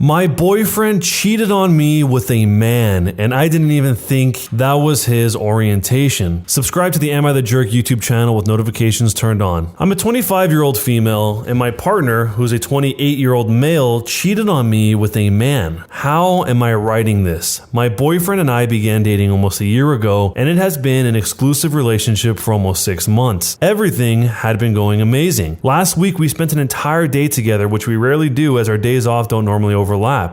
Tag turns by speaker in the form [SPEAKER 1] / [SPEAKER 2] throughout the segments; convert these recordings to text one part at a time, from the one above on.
[SPEAKER 1] My boyfriend cheated on me with a man, and I didn't even think that was his orientation. Subscribe to the Am I the Jerk YouTube channel with notifications turned on. I'm a 25-year-old female, and my partner, who's a 28-year-old male, cheated on me with a man. How am I writing this? My boyfriend and I began dating almost a year ago, and it has been an exclusive relationship for almost 6 months. Everything had been going amazing. Last week, we spent an entire day together, which we rarely do as our days off don't normally overlap.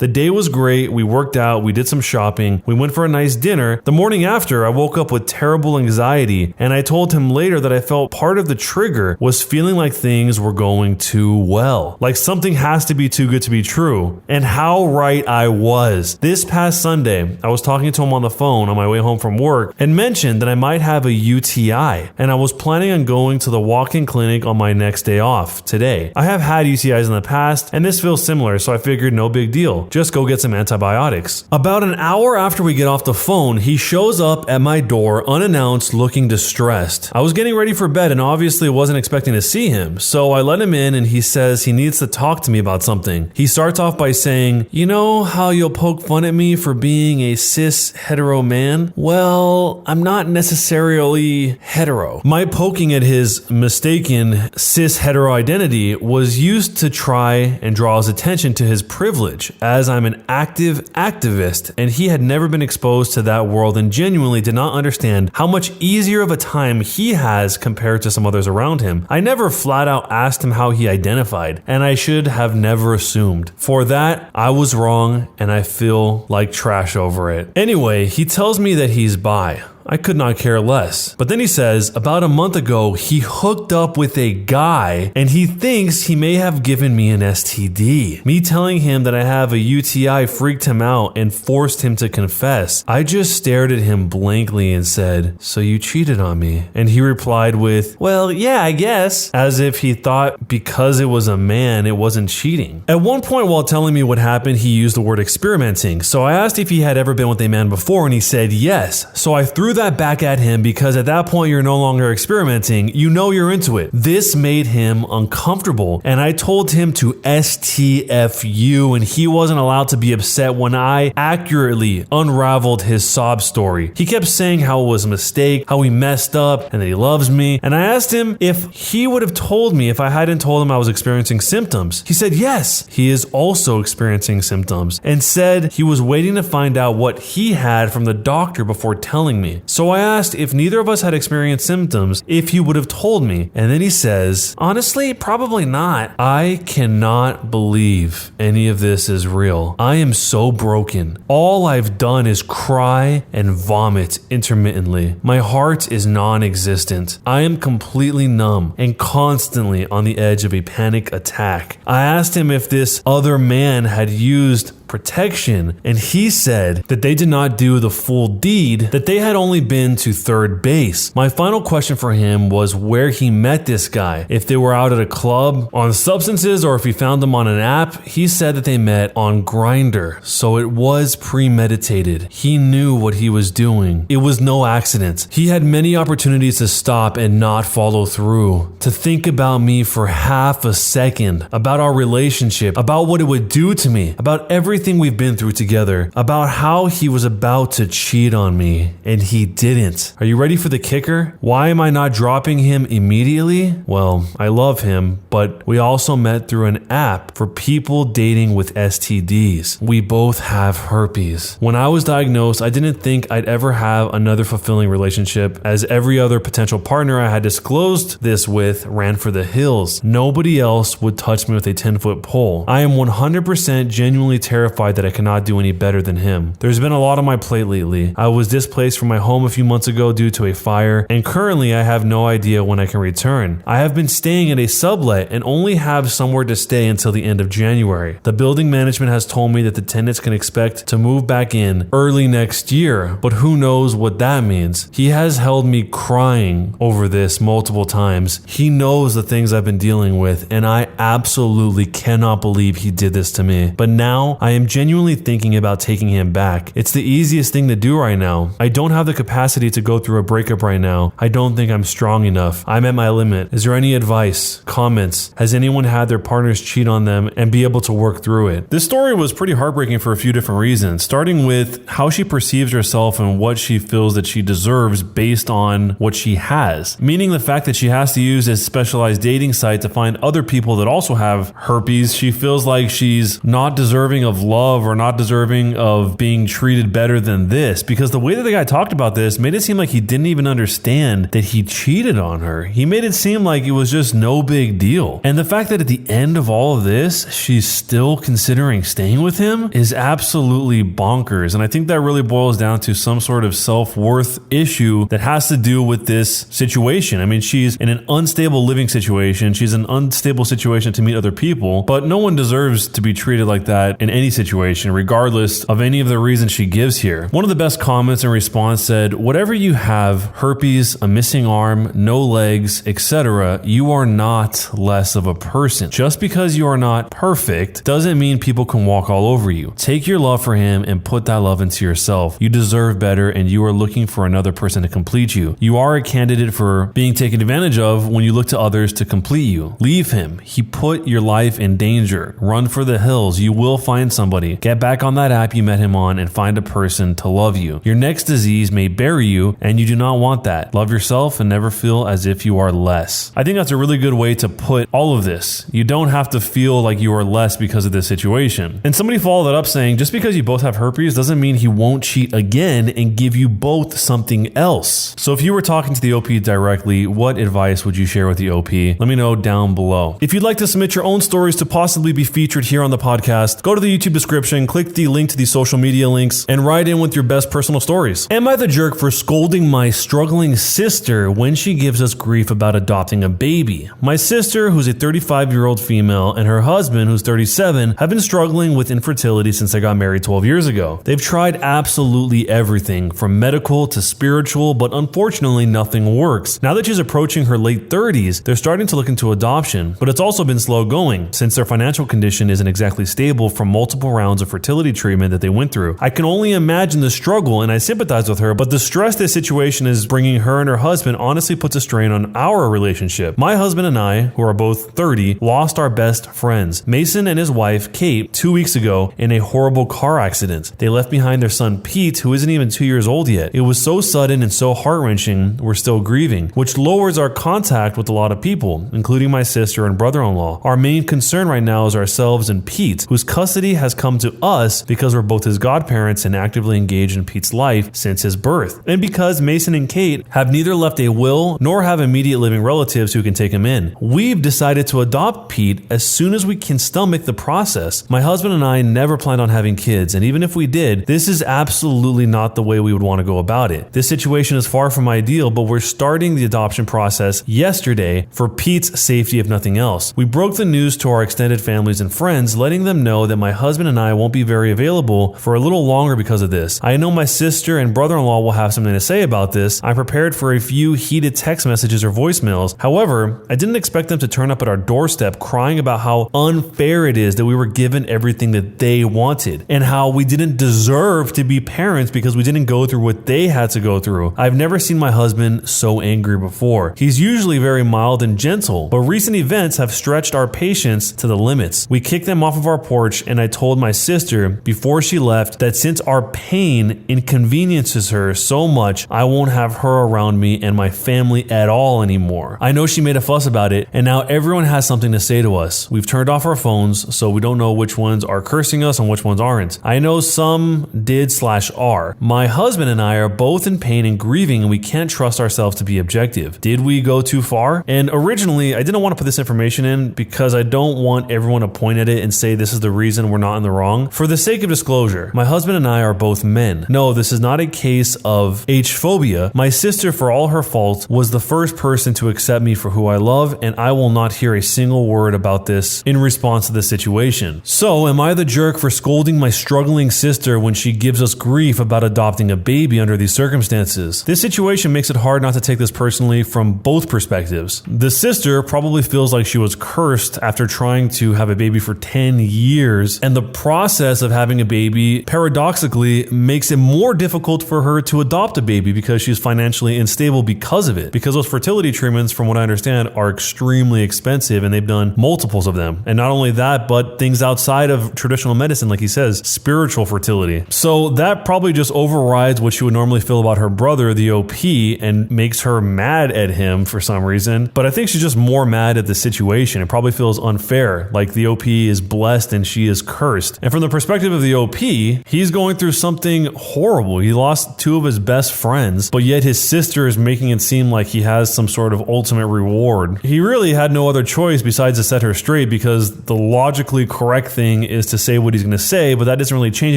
[SPEAKER 1] The day was great, we worked out, we did some shopping, we went for a nice dinner. The morning after, I woke up with terrible anxiety, and I told him later that I felt part of the trigger was feeling like things were going too well. Like something has to be too good to be true. And how right I was. This past Sunday, I was talking to him on the phone on my way home from work and mentioned that I might have a UTI, and I was planning on going to the walk-in clinic on my next day off, today. I have had UTIs in the past, and this feels similar, so I figured no big deal. Just go get some antibiotics. About an hour after we get off the phone, he shows up at my door unannounced, looking distressed. I was getting ready for bed and obviously wasn't expecting to see him, so I let him in and he says he needs to talk to me about something. He starts off by saying, "You know how you'll poke fun at me for being a cis hetero man? Well, I'm not necessarily hetero." My poking at his mistaken cis hetero identity was used to try and draw his attention to his privilege, as I'm an active activist, and he had never been exposed to that world and genuinely did not understand how much easier of a time he has compared to some others around him. I never flat out asked him how he identified, and I should have never assumed. For that, I was wrong, and I feel like trash over it. Anyway, he tells me that he's bi. I could not care less. But then he says, about a month ago, he hooked up with a guy and he thinks he may have given me an STD. Me telling him that I have a UTI freaked him out and forced him to confess. I just stared at him blankly and said, "So you cheated on me?" And he replied with, "Well, yeah, I guess," as if he thought because it was a man, it wasn't cheating. At one point while telling me what happened, he used the word experimenting. So I asked if he had ever been with a man before and he said yes. So I threw that back at him because at that point you're no longer experimenting, you know you're into it. This made him uncomfortable and I told him to STFU, and he wasn't allowed to be upset when I accurately unraveled his sob story. He kept saying how it was a mistake, how he messed up, and that he loves me, and I asked him if he would have told me if I hadn't told him I was experiencing symptoms. He said yes, he is also experiencing symptoms, and said he was waiting to find out what he had from the doctor before telling me. So I asked if neither of us had experienced symptoms, if he would have told me. And then he says, "Honestly, probably not." I cannot believe any of this is real. I am so broken. All I've done is cry and vomit intermittently. My heart is non-existent. I am completely numb and constantly on the edge of a panic attack. I asked him if this other man had used protection, and he said that they did not do the full deed, that they had only been to third base. My final question for him was where he met this guy, if they were out at a club, on substances, or if he found them on an app. He said that they met on Grindr, so it was premeditated. He knew what he was doing. It was no accident. He had many opportunities to stop and not follow through, to think about me for half a second, about our relationship, about what it would do to me, about everything we've been through together, about how he was about to cheat on me, and he didn't. Are you ready for the kicker? Why am I not dropping him immediately? Well, I love him, but we also met through an app for people dating with STDs. We both have herpes. When I was diagnosed, I didn't think I'd ever have another fulfilling relationship, as every other potential partner I had disclosed this with ran for the hills. Nobody else would touch me with a 10-foot pole. I am 100% genuinely terrified that I cannot do any better than him. There's been a lot on my plate lately. I was displaced from my home a few months ago due to a fire, and currently I have no idea when I can return. I have been staying at a sublet and only have somewhere to stay until the end of January. The building management has told me that the tenants can expect to move back in early next year, but who knows what that means. He has held me crying over this multiple times. He knows the things I've been dealing with, and I absolutely cannot believe he did this to me. But now I am genuinely thinking about taking him back. It's the easiest thing to do right now. I don't have the capacity to go through a breakup right now. I don't think I'm strong enough. I'm at my limit. Is there any advice? Comments? Has anyone had their partners cheat on them and be able to work through it? This story was pretty heartbreaking for a few different reasons, starting with how she perceives herself and what she feels that she deserves based on what she has. Meaning the fact that she has to use a specialized dating site to find other people that also have herpes. She feels like she's not deserving of love or not deserving of being treated better than this, because the way that the guy talked about this made it seem like he didn't even understand that he cheated on her. He made it seem like it was just no big deal. And the fact that at the end of all of this, she's still considering staying with him is absolutely bonkers. And I think that really boils down to some sort of self-worth issue that has to do with this situation. I mean, she's in an unstable living situation. She's in an unstable situation to meet other people, but no one deserves to be treated like that in any situation, regardless of any of the reasons she gives here. One of the best comments in response said, "Whatever you have, herpes, a missing arm, no legs, etc., you are not less of a person. Just because you are not perfect doesn't mean people can walk all over you. Take your love for him and put that love into yourself. You deserve better, and you are looking for another person to complete you. You are a candidate for being taken advantage of when you look to others to complete you. Leave him. He put your life in danger. Run for the hills. You will find somebody. Get back on that app you met him on and find a person to love you. Your next disease may bury you, and you do not want that. Love yourself and never feel as if you are less." I think that's a really good way to put all of this. You don't have to feel like you are less because of this situation. And somebody followed that up saying, just because you both have herpes doesn't mean he won't cheat again and give you both something else. So if you were talking to the OP directly, what advice would you share with the OP? Let me know down below. If you'd like to submit your own stories to possibly be featured here on the podcast, go to the YouTube description, click the link to the social media links, and write in with your best personal stories. Am I the jerk for scolding my struggling sister when she gives us grief about adopting a baby? My sister, who's a 35-year-old female, and her husband, who's 37, have been struggling with infertility since they got married 12 years ago. They've tried absolutely everything, from medical to spiritual, but unfortunately nothing works. Now that she's approaching her late 30s, they're starting to look into adoption, but it's also been slow going since their financial condition isn't exactly stable from multiple rounds of fertility treatment that they went through. I can only imagine the struggle, and I sympathize with her, but the stress this situation is bringing her and her husband honestly puts a strain on our relationship. My husband and I, who are both 30, lost our best friends, Mason and his wife, Kate, 2 weeks ago in a horrible car accident. They left behind their son, Pete, who isn't even 2 years old yet. It was so sudden and so heart-wrenching, we're still grieving, which lowers our contact with a lot of people, including my sister and brother-in-law. Our main concern right now is ourselves and Pete, whose custody has come to us because we're both his godparents and actively engaged in Pete's life since his birth, and because Mason and Kate have neither left a will nor have immediate living relatives who can take him in. We've decided to adopt Pete as soon as we can stomach the process. My husband and I never planned on having kids, and even if we did, this is absolutely not the way we would want to go about it. This situation is far from ideal, but we're starting the adoption process yesterday for Pete's safety if nothing else. We broke the news to our extended families and friends, letting them know that my husband and I won't be very available for a little longer because of this. I know my sister and brother-in-law will have something to say about this. I'm prepared for a few heated text messages or voicemails. However, I didn't expect them to turn up at our doorstep crying about how unfair it is that we were given everything that they wanted and how we didn't deserve to be parents because we didn't go through what they had to go through. I've never seen my husband so angry before. He's usually very mild and gentle, but recent events have stretched our patience to the limits. We kicked them off of our porch, and I told my sister before she left that since our pain inconveniences her so much, I won't have her around me and my family at all anymore. I know she made a fuss about it, and now everyone has something to say to us. We've turned off our phones, so we don't know which ones are cursing us and which ones aren't. I know some did/are. My husband and I are both in pain and grieving, and we can't trust ourselves to be objective. Did we go too far? And originally, I didn't want to put this information in because I don't want everyone to point at it and say this is the reason we're not in the wrong. For the sake of disclosure, my husband and I are both men. No, this is not a case of H-phobia. My sister, for all her faults, was the first person to accept me for who I love, and I will not hear a single word about this in response to this situation. So, am I the jerk for scolding my struggling sister when she gives us grief about adopting a baby under these circumstances? This situation makes it hard not to take this personally from both perspectives. The sister probably feels like she was cursed after trying to have a baby for 10 years, and the process of having a baby, paradoxically, makes it more difficult for her to adopt a baby because she's financially unstable because of it. Because those fertility treatments, from what I understand, are extremely expensive, and they've done multiples of them. And not only that, but things outside of traditional medicine, like he says, spiritual fertility. So that probably just overrides what she would normally feel about her brother, the OP, and makes her mad at him for some reason. But I think she's just more mad at the situation. It probably feels unfair, like the OP is blessed and she is cursed. And from the perspective of the OP, he's going through something horrible. He lost two of his best friends, but yet his sister is making it seem like he has some sort of ultimate reward. He really had no other choice besides to set her straight, because the logically correct thing is to say what he's going to say, but that doesn't really change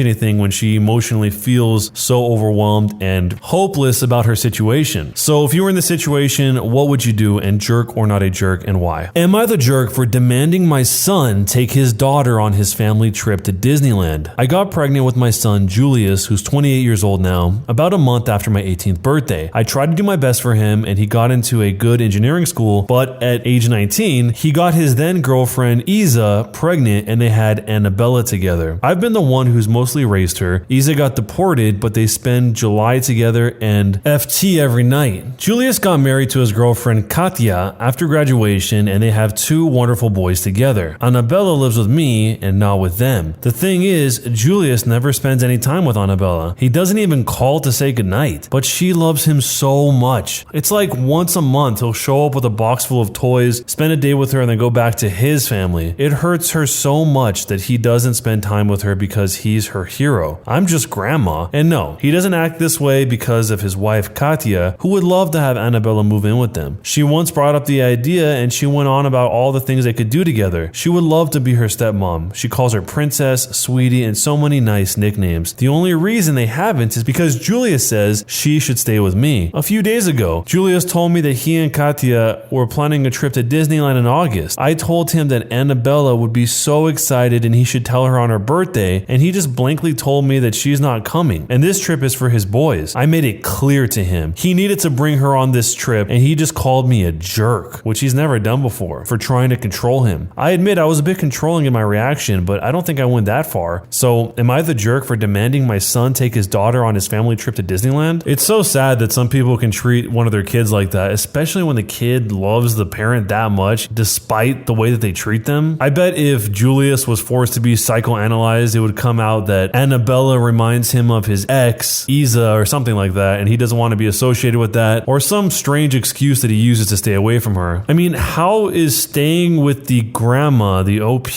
[SPEAKER 1] anything when she emotionally feels so overwhelmed and hopeless about her situation. So if you were in this situation, what would you do, and jerk or not a jerk, and why? Am I the jerk for demanding my son take his daughter on his family trip to Disneyland? I got pregnant with my son Julius, who's 28 years old now, about a month after my 18th birthday. I tried to do my best for him, and he got into a good engineering school, but at age 19, he got his then girlfriend Isa pregnant, and they had AmITheA together. I've been the one who's mostly raised her. Isa got deported, but they spend July together and FT every night. Julius got married to his girlfriend Katya after graduation, and they have two wonderful boys together. AmITheA lives with me and not with them. The thing is, Julius never spends any time with AmITheA. He doesn't even call to say goodnight, but she loves him so much. It's like once a month he'll show up with a box full of toys, spend a day with her, and then go back to his family. It hurts her so much that he doesn't spend time with her because he's her hero. I'm just grandma. And no, he doesn't act this way because of his wife Katya, who would love to have AmITheA move in with them. She once brought up the idea, and she went on about all the things they could do together. She would love to be her stepmom. She calls her princess, sweetie, and so many nice nicknames. The only reason they haven't is because Julius says she should stay with me. A few days ago, Julius told me that he and Katya were planning a trip to Disneyland in August. I told him that AmITheA would be so excited and he should tell her on her birthday, and he just blankly told me that she's not coming, and this trip is for his boys. I made it clear to him he needed to bring her on this trip, and he just called me a jerk, which he's never done before, for trying to control him. I admit I was a bit controlling in my reaction, but I don't think I went that far. So am I the jerk for demanding my son take his daughter on his family trip to Disneyland? It's so sad that some people can treat one of their kids like that, especially when the kid loves the parent that much, despite the way that they treat them. I bet if Julius was forced to be psychoanalyzed, it would come out that AmITheA reminds him of his ex, Isa, or something like that, and he doesn't want to be associated with that, or some strange excuse that he uses to stay away from her. I mean, how is staying with the grandma, the OP,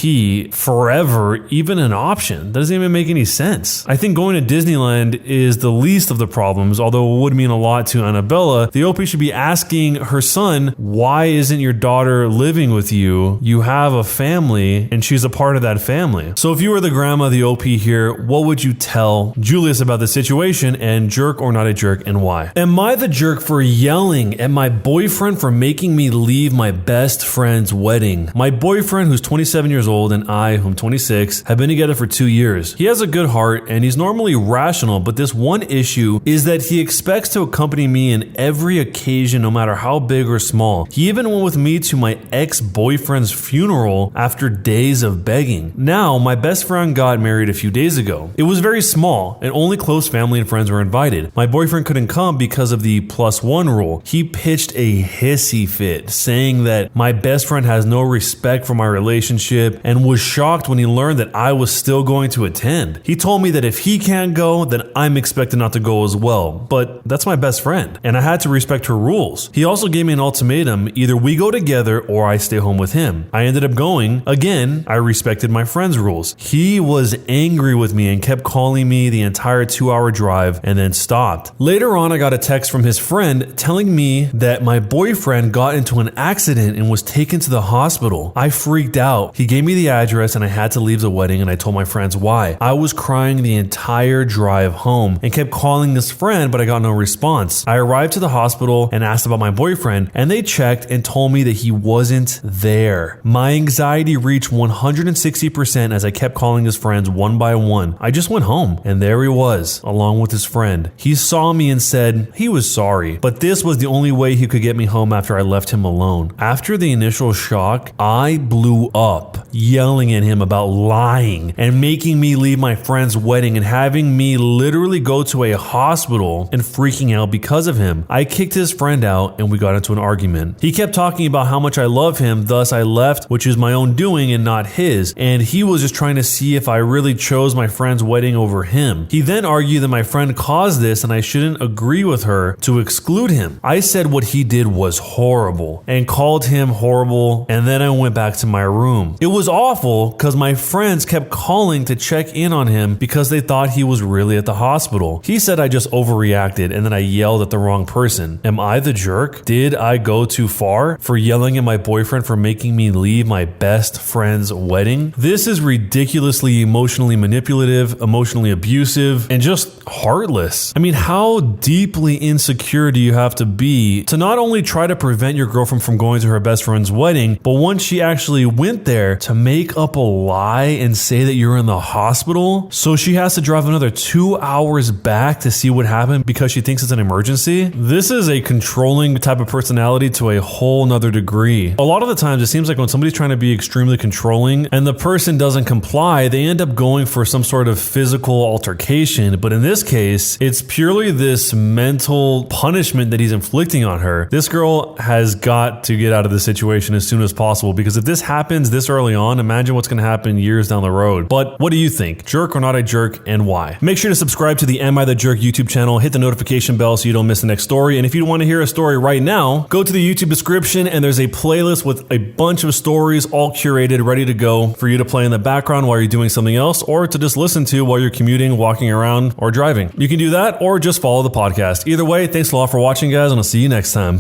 [SPEAKER 1] forever even an option? That doesn't even make any sense. I think going to Disneyland is the least of the problems, although it would mean a lot to AmITheA. The OP should be asking her son, why isn't your daughter living with you? You have a family, and she's a part of that family. So if you were the grandma, the OP here, what would you tell Julius about the situation, and jerk or not a jerk, and why? Am I the jerk for yelling at my boyfriend for making me leave my best friend's wedding? My boyfriend, who's 27 years old, and I, who am 26, have been together for 2 years. He has a good heart, and he's normally rational, but this one issue is that he expects to accompany me in every occasion, no matter how big or small. He even went with me to my ex-boyfriend's funeral after days of begging. Now, my best friend got married a few days ago. It was very small, and only close family and friends were invited. My boyfriend couldn't come because of the +1 rule. He pitched a hissy fit, saying that my best friend has no respect for my relationship, and was shocked when he learned that I was still going to attend. He told me that if he can't go, then I'm expected not to go as well, but that's my best friend, and I had to respect her rules. He also gave me an ultimatum: either we go together or I stay home with him. I ended up going. Again, I respected my friend's rules. He was angry with me and kept calling me the entire 2-hour drive, and then stopped. Later on, I got a text from his friend telling me that my boyfriend got into an accident and was taken to the hospital. I freaked out. He gave me the address, and I had to leave the wedding, and I told my friends why. I was crying the entire drive home and kept calling this friend, but I got no response. I arrived to the hospital and asked about my boyfriend, and they checked and told me that he wasn't there. My anxiety reached 160% as I kept calling his friends one by one. I just went home, and there he was, along with his friend. He saw me and said he was sorry, but this was the only way he could get me home after I left him alone. After the initial shock, I blew up, yelling at him about lying lying and making me leave my friend's wedding and having me literally go to a hospital and freaking out because of him. I kicked his friend out and we got into an argument. He kept talking about how much I love him, thus I left, which is my own doing and not his, and he was just trying to see if I really chose my friend's wedding over him. He then argued that my friend caused this and I shouldn't agree with her to exclude him. I said what he did was horrible and called him horrible, and then I went back to my room. It was awful because my friends kept calling to check in on him because they thought he was really at the hospital. He said I just overreacted and then I yelled at the wrong person. Am I the jerk? Did I go too far for yelling at my boyfriend for making me leave my best friend's wedding? This is ridiculously emotionally manipulative, emotionally abusive, and just heartless. I mean, how deeply insecure do you have to be to not only try to prevent your girlfriend from going to her best friend's wedding, but once she actually went there, to make up a lie and say that you're in the hospital so she has to drive another 2 hours back to see what happened because she thinks it's an emergency? This is a controlling type of personality to a whole nother degree. A lot of the times it seems like when somebody's trying to be extremely controlling and the person doesn't comply, they end up going for some sort of physical altercation. But in this case, it's purely this mental punishment that he's inflicting on her. This girl has got to get out of this situation as soon as possible, because if this happens this early on, imagine what's going to happen years down the road. But what do you think? Jerk or not a jerk, and why? Make sure to subscribe to the Am I the Jerk YouTube channel, hit the notification bell so you don't miss the next story. And if you want to hear a story right now, go to the YouTube description and there's a playlist with a bunch of stories all curated, ready to go for you to play in the background while you're doing something else, or to just listen to while you're commuting, walking around, or driving. You can do that or just follow the podcast. Either way, thanks a lot for watching, guys, and I'll see you next time.